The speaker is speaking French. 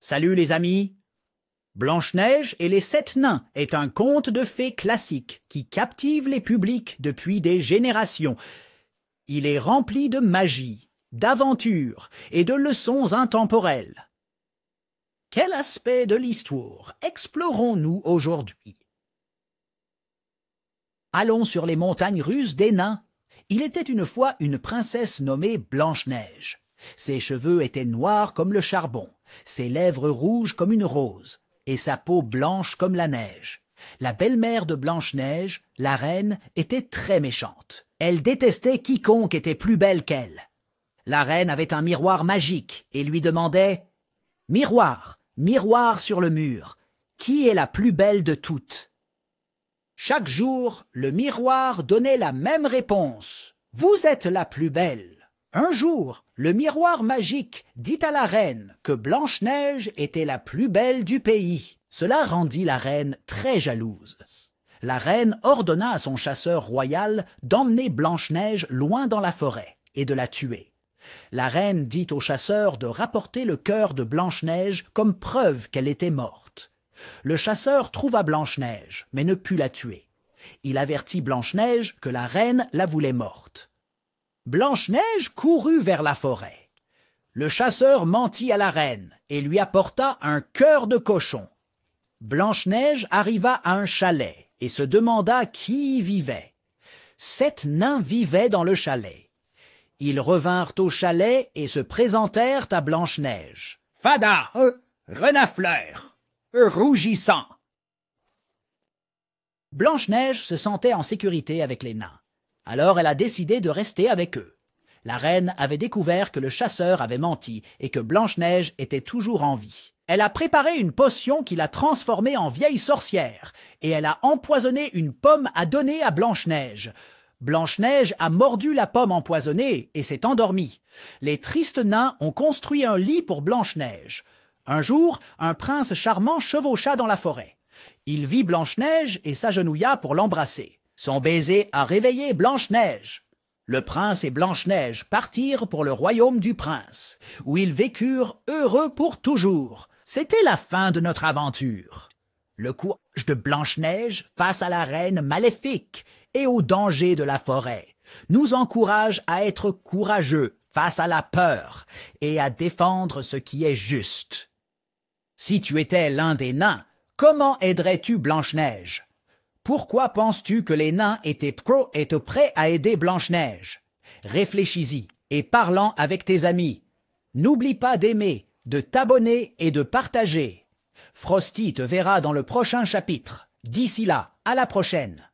Salut les amis! Blanche-Neige et les 7 nains est un conte de fées classique qui captive les publics depuis des générations. Il est rempli de magie, d'aventures et de leçons intemporelles. Quel aspect de l'histoire explorons-nous aujourd'hui? Allons sur les montagnes russes des nains. Il était une fois une princesse nommée Blanche-Neige. Ses cheveux étaient noirs comme le charbon, ses lèvres rouges comme une rose, et sa peau blanche comme la neige. La belle-mère de Blanche-Neige, la reine, était très méchante. Elle détestait quiconque était plus belle qu'elle. La reine avait un miroir magique et lui demandait « Miroir, miroir sur le mur, qui est la plus belle de toutes ?» Chaque jour, le miroir donnait la même réponse. « Vous êtes la plus belle. » Un jour, le miroir magique dit à la reine que Blanche-Neige était la plus belle du pays. Cela rendit la reine très jalouse. La reine ordonna à son chasseur royal d'emmener Blanche-Neige loin dans la forêt et de la tuer. La reine dit au chasseur de rapporter le cœur de Blanche-Neige comme preuve qu'elle était morte. Le chasseur trouva Blanche-Neige, mais ne put la tuer. Il avertit Blanche-Neige que la reine la voulait morte. Blanche-Neige courut vers la forêt. Le chasseur mentit à la reine et lui apporta un cœur de cochon. Blanche-Neige arriva à un chalet et se demanda qui y vivait. 7 nains vivaient dans le chalet. Ils revinrent au chalet et se présentèrent à Blanche-Neige. Fada, renafleur, rougissant. Blanche-Neige se sentait en sécurité avec les nains. Alors elle a décidé de rester avec eux. La reine avait découvert que le chasseur avait menti et que Blanche-Neige était toujours en vie. Elle a préparé une potion qui l'a transformée en vieille sorcière et elle a empoisonné une pomme à donner à Blanche-Neige. Blanche-Neige a mordu la pomme empoisonnée et s'est endormie. Les tristes nains ont construit un lit pour Blanche-Neige. Un jour, un prince charmant chevaucha dans la forêt. Il vit Blanche-Neige et s'agenouilla pour l'embrasser. Son baiser a réveillé Blanche-Neige. Le prince et Blanche-Neige partirent pour le royaume du prince, où ils vécurent heureux pour toujours. C'était la fin de notre aventure. Le courage de Blanche-Neige face à la reine maléfique et aux dangers de la forêt nous encourage à être courageux face à la peur et à défendre ce qui est juste. Si tu étais l'un des nains, comment aiderais-tu Blanche-Neige? Pourquoi penses-tu que les nains étaient prêts à aider Blanche-Neige? Réfléchis-y et parlant avec tes amis. N'oublie pas d'aimer, de t'abonner et de partager. Frosty te verra dans le prochain chapitre. D'ici là, à la prochaine.